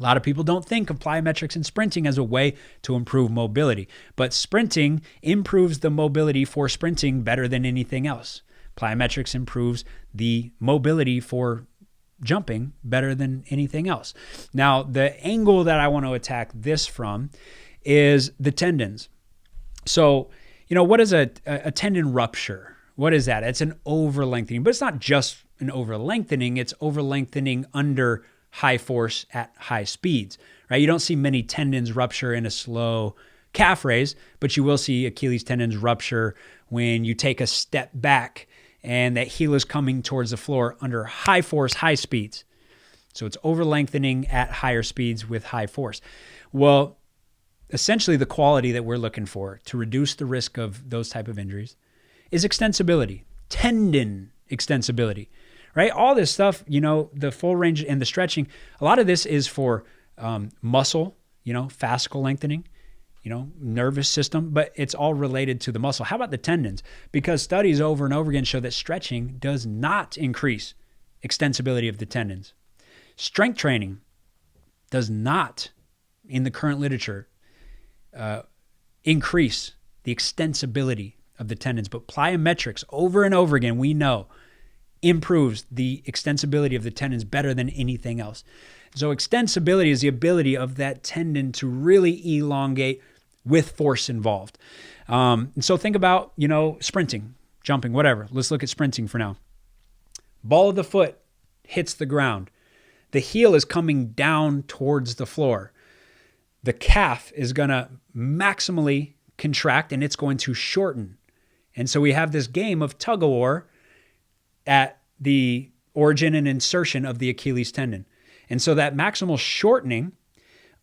A lot of people don't think of plyometrics and sprinting as a way to improve mobility, but sprinting improves the mobility for sprinting better than anything else. Plyometrics improves the mobility for jumping better than anything else. Now, the angle that I want to attack this from is the tendons. So, what is a tendon rupture? What is that? It's an over-lengthening, but it's not just an over-lengthening. It's over-lengthening under high force at high speeds, right? You don't see many tendons rupture in a slow calf raise, but you will see Achilles tendons rupture when you take a step back and that heel is coming towards the floor under high force, high speeds. So it's over-lengthening at higher speeds with high force. Well, essentially the quality that we're looking for to reduce the risk of those type of injuries is extensibility, tendon extensibility, right? All this stuff, the full range and the stretching, a lot of this is for muscle, fascicle lengthening, nervous system, but it's all related to the muscle. How about the tendons? Because studies over and over again show that stretching does not increase extensibility of the tendons. Strength training does not, in the current literature, increase the extensibility of the tendons, but plyometrics over and over again, we know, improves the extensibility of the tendons better than anything else. So extensibility is the ability of that tendon to really elongate with force involved. And so think about, sprinting, jumping, whatever. Let's look at sprinting for now. Ball of the foot hits the ground. The heel is coming down towards the floor. The calf is going to maximally contract and it's going to shorten. And so we have this game of tug of war at the origin and insertion of the Achilles tendon. And so that maximal shortening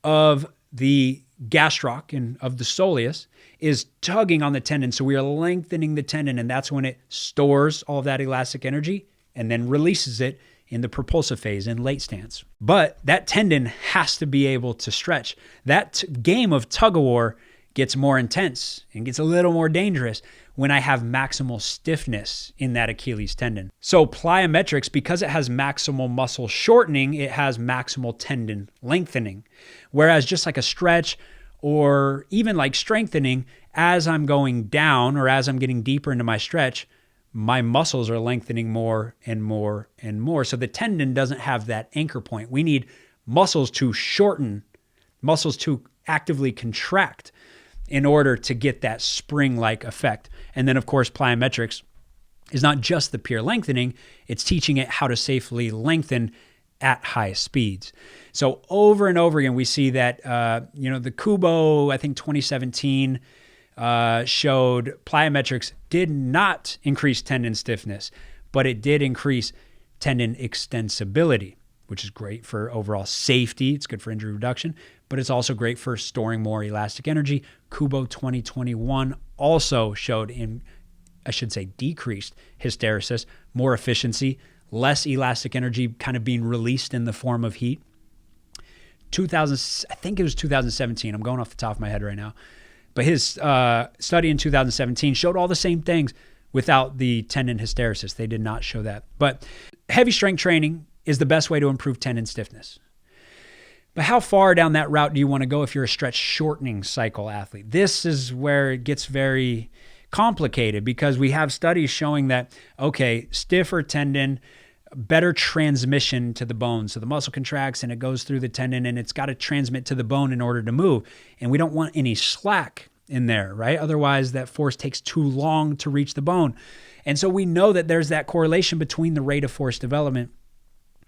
of the gastroc and of the soleus is tugging on the tendon. So we are lengthening the tendon, and that's when it stores all of that elastic energy and then releases it in the propulsive phase in late stance. But that tendon has to be able to stretch. That game of tug of war gets more intense and gets a little more dangerous when I have maximal stiffness in that Achilles tendon. So plyometrics, because it has maximal muscle shortening, it has maximal tendon lengthening. Whereas just like a stretch or even like strengthening, as I'm going down or as I'm getting deeper into my stretch, my muscles are lengthening more and more and more. So the tendon doesn't have that anchor point. We need muscles to shorten, muscles to actively contract in order to get that spring-like effect. And then, of course, plyometrics is not just the pure lengthening, it's teaching it how to safely lengthen at high speeds. So over and over again, we see that, the Kubo, I think 2017, showed plyometrics did not increase tendon stiffness, but it did increase tendon extensibility, which is great for overall safety. It's good for injury reduction, but it's also great for storing more elastic energy. Kubo 2021 also showed decreased hysteresis, more efficiency, less elastic energy kind of being released in the form of heat. I think it was 2017. I'm going off the top of my head right now. But his study in 2017 showed all the same things without the tendon hysteresis. They did not show that. But heavy strength training is the best way to improve tendon stiffness. But how far down that route do you want to go if you're a stretch shortening cycle athlete? This is where it gets very complicated because we have studies showing that, stiffer tendon, better transmission to the bone. So the muscle contracts and it goes through the tendon and it's got to transmit to the bone in order to move. And we don't want any slack in there, right? Otherwise that force takes too long to reach the bone. And so we know that there's that correlation between the rate of force development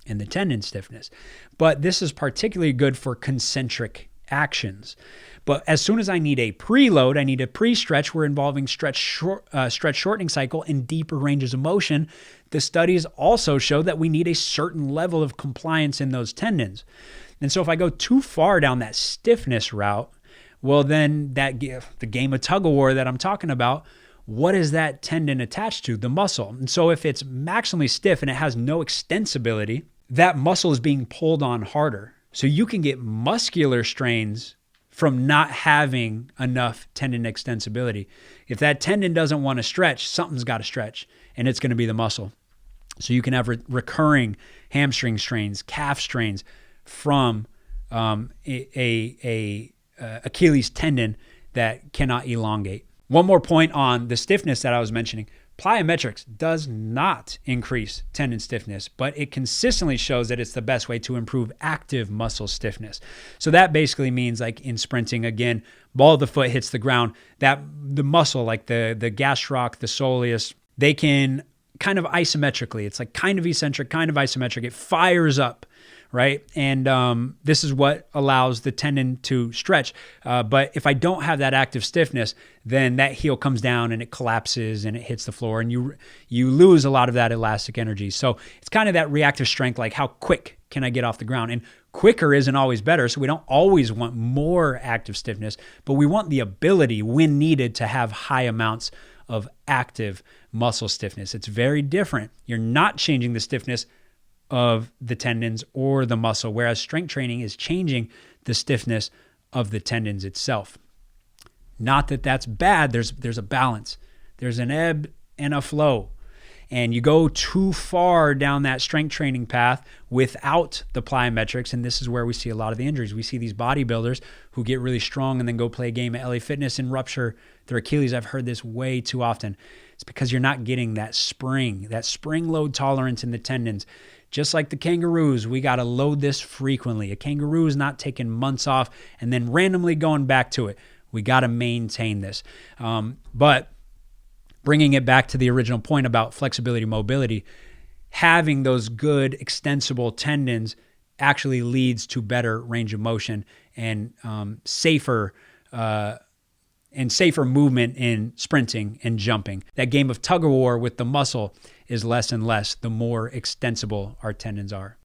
and the tendon stiffness. But this is particularly good for concentric actions. But as soon as I need a preload, I need a pre-stretch, we're involving stretch shortening cycle and deeper ranges of motion. The studies also show that we need a certain level of compliance in those tendons. And so if I go too far down that stiffness route, well, then the game of tug of war that I'm talking about, what is that tendon attached to? The muscle. And so if it's maximally stiff and it has no extensibility, that muscle is being pulled on harder. So you can get muscular strains from not having enough tendon extensibility. If that tendon doesn't want to stretch, something's got to stretch, and it's going to be the muscle. So you can have recurring hamstring strains, calf strains from a Achilles tendon that cannot elongate. One more point on the stiffness that I was mentioning. Plyometrics does not increase tendon stiffness, but it consistently shows that it's the best way to improve active muscle stiffness. So that basically means, like in sprinting, again, ball of the foot hits the ground, that the muscle, like the gastroc, the soleus, they can kind of isometrically, it's like kind of eccentric, kind of isometric, it fires up, right? And this is what allows the tendon to stretch. But if I don't have that active stiffness, then that heel comes down and it collapses and it hits the floor, and you lose a lot of that elastic energy. So it's kind of that reactive strength, like how quick can I get off the ground? And quicker isn't always better, so we don't always want more active stiffness, but we want the ability, when needed, to have high amounts of active muscle stiffness. It's very different. You're not changing the stiffness of the tendons or the muscle, whereas strength training is changing the stiffness of the tendons itself. Not that that's bad. There's a balance. There's an ebb and a flow. And you go too far down that strength training path without the plyometrics, and this is where we see a lot of the injuries. We see these bodybuilders who get really strong and then go play a game at LA Fitness and rupture their Achilles. I've heard this way too often. It's because you're not getting that spring load tolerance in the tendons. Just like the kangaroos, we got to load this frequently. A kangaroo is not taking months off and then randomly going back to it. We got to maintain this. But bringing it back to the original point about flexibility, mobility, having those good extensible tendons actually leads to better range of motion and safer movement in sprinting and jumping. That game of tug of war with the muscle is less and less the more extensible our tendons are.